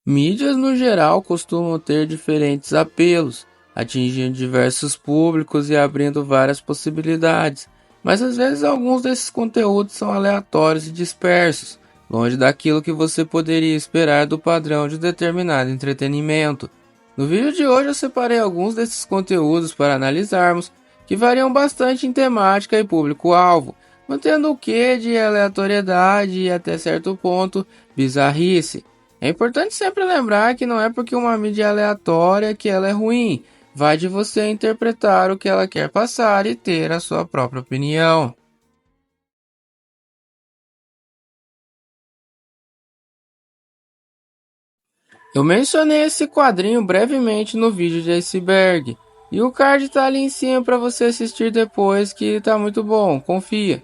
Mídias no geral costumam ter diferentes apelos, atingindo diversos públicos e abrindo várias possibilidades, mas às vezes alguns desses conteúdos são aleatórios e dispersos, longe daquilo que você poderia esperar do padrão de determinado entretenimento. No vídeo de hoje eu separei alguns desses conteúdos para analisarmos, que variam bastante em temática e público-alvo, mantendo o quê de aleatoriedade e até certo ponto bizarrice. É importante sempre lembrar que não é porque uma mídia é aleatória que ela é ruim. Vai de você interpretar o que ela quer passar e ter a sua própria opinião. Eu mencionei esse quadrinho brevemente no vídeo de Iceberg. E o card tá ali em cima para você assistir depois, que tá muito bom, confia.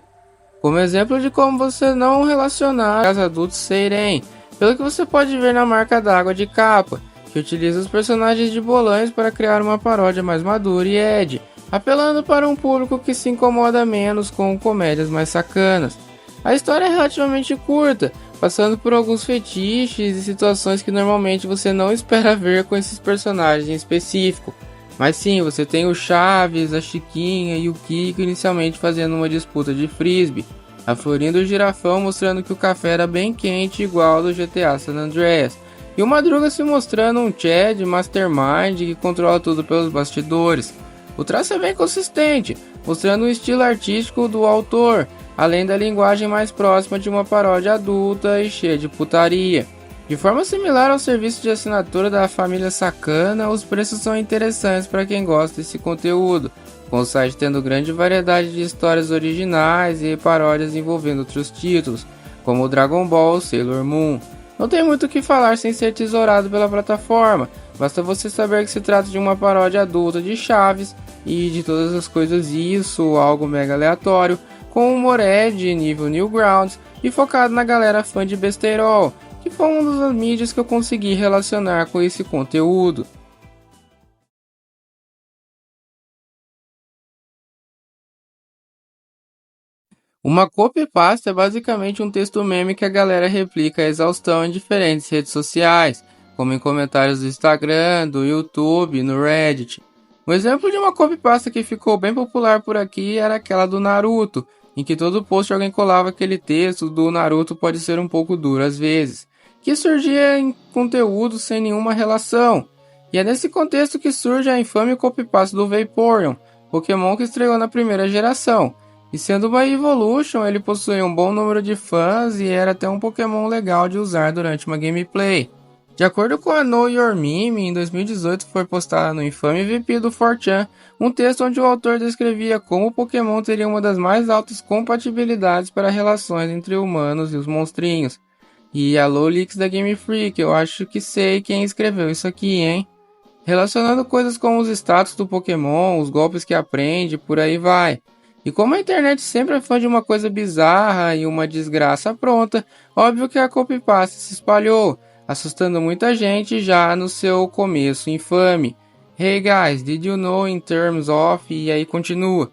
Como exemplo de como você não relacionar as adultos Seiren, pelo que você pode ver na marca d'água de capa, que utiliza os personagens de bolões para criar uma paródia mais madura e edgy, apelando para um público que se incomoda menos com comédias mais sacanas. A história é relativamente curta, passando por alguns fetiches e situações que normalmente você não espera ver com esses personagens em específico. Mas sim, você tem o Chaves, a Chiquinha e o Kiko inicialmente fazendo uma disputa de frisbee, a Florinda e o Girafão mostrando que o café era bem quente igual ao do GTA San Andreas, e o Madruga se mostrando um Chad mastermind que controla tudo pelos bastidores. O traço é bem consistente, mostrando o estilo artístico do autor, além da linguagem mais próxima de uma paródia adulta e cheia de putaria. De forma similar ao serviço de assinatura da família Sacana, os preços são interessantes para quem gosta desse conteúdo, com o site tendo grande variedade de histórias originais e paródias envolvendo outros títulos, como Dragon Ball, Sailor Moon. Não tem muito o que falar sem ser tesourado pela plataforma, basta você saber que se trata de uma paródia adulta de Chaves e de todas as coisas isso, algo mega aleatório, com humor edgy, nível Newgrounds e focado na galera fã de besteirol, que foi uma das mídias que eu consegui relacionar com esse conteúdo. Uma copypasta é basicamente um texto meme que a galera replica a exaustão em diferentes redes sociais, como em comentários do Instagram, do YouTube e no Reddit. Um exemplo de uma copypasta que ficou bem popular por aqui era aquela do Naruto, em que todo post alguém colava aquele texto do Naruto pode ser um pouco duro às vezes, que surgia em conteúdo sem nenhuma relação. E é nesse contexto que surge a infame copypasta do Vaporeon, Pokémon que estreou na primeira geração. E sendo uma Evolution, ele possuía um bom número de fãs e era até um Pokémon legal de usar durante uma gameplay. De acordo com a Know Your Meme, em 2018 foi postado no infame VP do 4chan um texto onde o autor descrevia como o Pokémon teria uma das mais altas compatibilidades para relações entre humanos e os monstrinhos. E alô leaks da Game Freak, eu acho que sei quem escreveu isso aqui, hein? Relacionando coisas como os status do Pokémon, os golpes que aprende, por aí vai. E como a internet sempre é fã de uma coisa bizarra e uma desgraça pronta, óbvio que a copypasta se espalhou, assustando muita gente já no seu começo infame. Hey guys, did you know in terms of... E aí continua.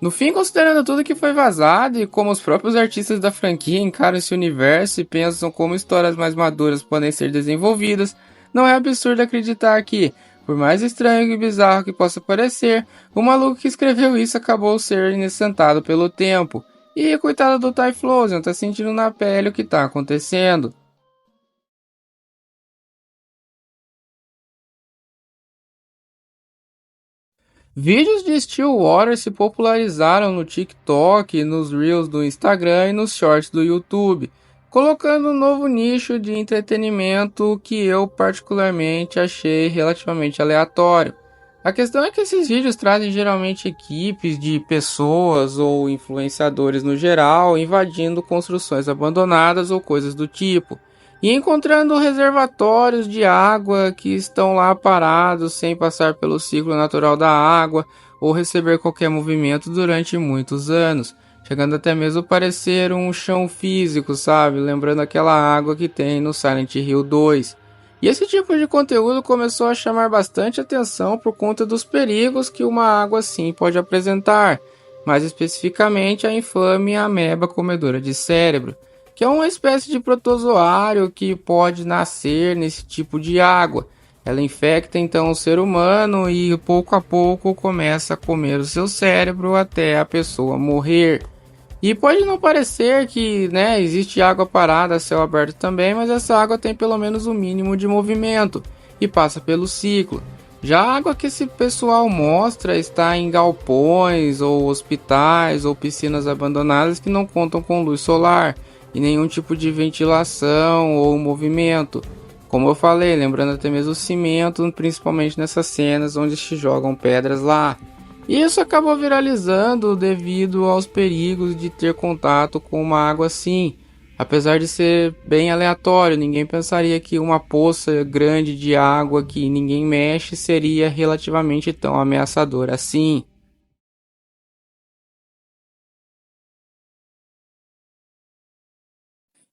No fim, considerando tudo que foi vazado e como os próprios artistas da franquia encaram esse universo e pensam como histórias mais maduras podem ser desenvolvidas, não é absurdo acreditar que, por mais estranho e bizarro que possa parecer, o maluco que escreveu isso acabou ser inocentado pelo tempo. E coitado do Typhlosion, tá sentindo na pele o que tá acontecendo. Vídeos de Stillwater se popularizaram no TikTok, nos Reels do Instagram e nos Shorts do YouTube, colocando um novo nicho de entretenimento que eu particularmente achei relativamente aleatório. A questão é que esses vídeos trazem geralmente equipes de pessoas ou influenciadores no geral invadindo construções abandonadas ou coisas do tipo, e encontrando reservatórios de água que estão lá parados sem passar pelo ciclo natural da água ou receber qualquer movimento durante muitos anos, chegando até mesmo a parecer um chão físico, sabe? Lembrando aquela água que tem no Silent Hill 2. E esse tipo de conteúdo começou a chamar bastante atenção por conta dos perigos que uma água assim pode apresentar, mais especificamente a infame ameba comedora de cérebro. que é uma espécie de protozoário que pode nascer nesse tipo de água. Ela infecta então o ser humano e pouco a pouco começa a comer o seu cérebro até a pessoa morrer. E pode não parecer que, existe água parada a céu aberto também, mas essa água tem pelo menos um mínimo de movimento e passa pelo ciclo. Já a água que esse pessoal mostra está em galpões ou hospitais ou piscinas abandonadas que não contam com luz solar e nenhum tipo de ventilação ou movimento. Como eu falei, lembrando até mesmo o cimento, principalmente nessas cenas onde se jogam pedras lá. E isso acabou viralizando devido aos perigos de ter contato com uma água assim. Apesar de ser bem aleatório, ninguém pensaria que uma poça grande de água que ninguém mexe seria relativamente tão ameaçadora assim.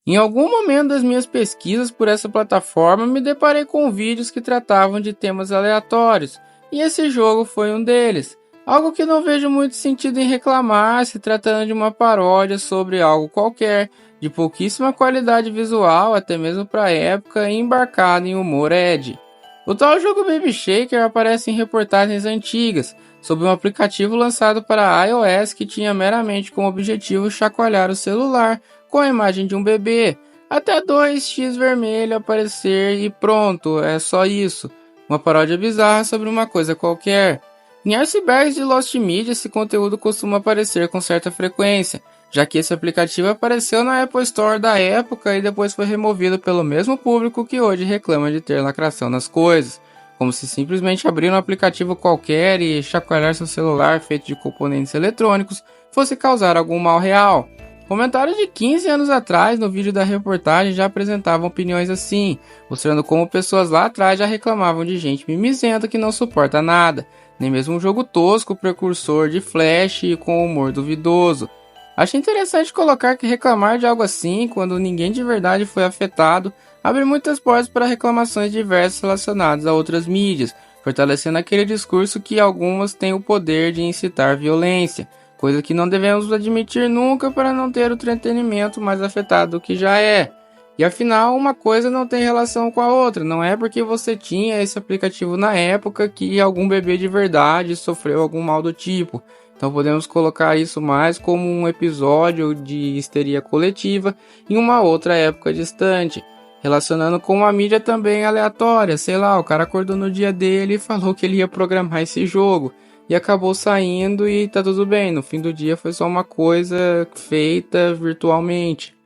Em algum momento das minhas pesquisas por essa plataforma, me deparei com vídeos que tratavam de temas aleatórios, e esse jogo foi um deles. Algo que não vejo muito sentido em reclamar, se tratando de uma paródia sobre algo qualquer, de pouquíssima qualidade visual, até mesmo para a época, e embarcado em humor edgy. O tal jogo Baby Shaker aparece em reportagens antigas, sobre um aplicativo lançado para iOS que tinha meramente como objetivo chacoalhar o celular com a imagem de um bebê, até 2x vermelho aparecer e pronto, é só isso. Uma paródia bizarra sobre uma coisa qualquer. Em icebergs de Lost Media, esse conteúdo costuma aparecer com certa frequência, já que esse aplicativo apareceu na Apple Store da época e depois foi removido pelo mesmo público que hoje reclama de ter lacração nas coisas, como se simplesmente abrir um aplicativo qualquer e chacoalhar seu celular feito de componentes eletrônicos fosse causar algum mal real. Comentários de 15 anos atrás no vídeo da reportagem já apresentavam opiniões assim, mostrando como pessoas lá atrás já reclamavam de gente mimizenta que não suporta nada, nem mesmo um jogo tosco precursor de Flash e com humor duvidoso. Acho interessante colocar que reclamar de algo assim, quando ninguém de verdade foi afetado, abre muitas portas para reclamações diversas relacionadas a outras mídias, fortalecendo aquele discurso que algumas têm o poder de incitar violência, coisa que não devemos admitir nunca para não ter o entretenimento mais afetado do que já é. E afinal, uma coisa não tem relação com a outra, não é porque você tinha esse aplicativo na época que algum bebê de verdade sofreu algum mal do tipo. Então podemos colocar isso mais como um episódio de histeria coletiva em uma outra época distante, relacionando com uma mídia também aleatória, sei lá, o cara acordou no dia dele e falou que ele ia programar esse jogo, e acabou saindo e tá tudo bem, no fim do dia foi só uma coisa feita virtualmente.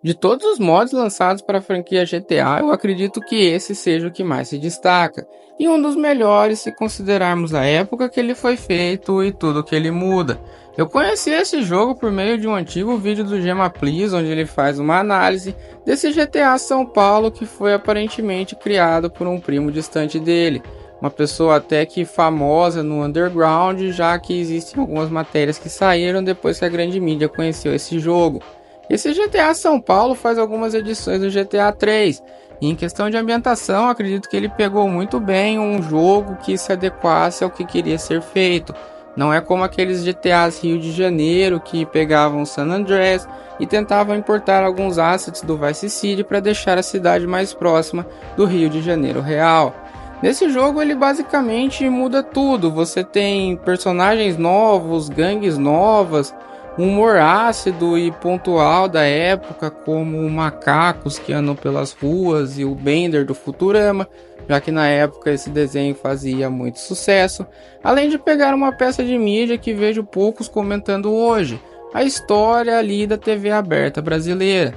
De todos os mods lançados para a franquia GTA, eu acredito que esse seja o que mais se destaca, e um dos melhores se considerarmos a época que ele foi feito e tudo que ele muda. Eu conheci esse jogo por meio de um antigo vídeo do Gema Please, onde ele faz uma análise desse GTA São Paulo que foi aparentemente criado por um primo distante dele, uma pessoa até que famosa no underground, já que existem algumas matérias que saíram depois que a grande mídia conheceu esse jogo. Esse GTA São Paulo faz algumas edições do GTA 3, e em questão de ambientação, acredito que ele pegou muito bem um jogo que se adequasse ao que queria ser feito. Não é como aqueles GTAs Rio de Janeiro que pegavam San Andreas e tentavam importar alguns assets do Vice City para deixar a cidade mais próxima do Rio de Janeiro real. Nesse jogo ele basicamente muda tudo, você tem personagens novos, gangues novas, um humor ácido e pontual da época, como macacos que andam pelas ruas e o Bender do Futurama, já que na época esse desenho fazia muito sucesso, além de pegar uma peça de mídia que vejo poucos comentando hoje, a história ali da TV aberta brasileira.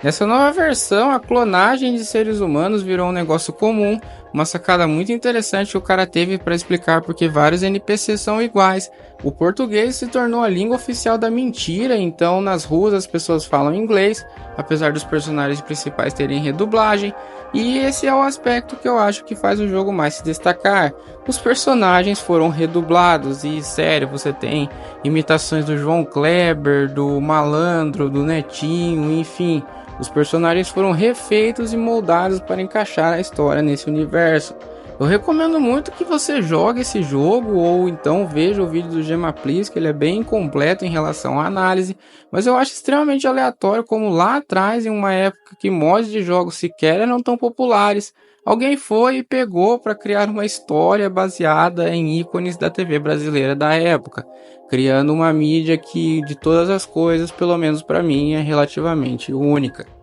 Nessa nova versão, a clonagem de seres humanos virou um negócio comum, uma sacada muito interessante que o cara teve para explicar porque vários NPCs são iguais. O português se tornou a língua oficial da mentira, então nas ruas as pessoas falam inglês, apesar dos personagens principais terem redublagem, e esse é o aspecto que eu acho que faz o jogo mais se destacar. Os personagens foram redublados e, sério, você tem imitações do João Kleber, do Malandro, do Netinho, enfim. Os personagens foram refeitos e moldados para encaixar a história nesse universo. Eu recomendo muito que você jogue esse jogo ou então veja o vídeo do Gemaplis, que ele é bem completo em relação à análise, mas eu acho extremamente aleatório como lá atrás, em uma época que mods de jogos sequer eram tão populares, alguém foi e pegou para criar uma história baseada em ícones da TV brasileira da época, criando uma mídia que, de todas as coisas, pelo menos para mim, é relativamente única.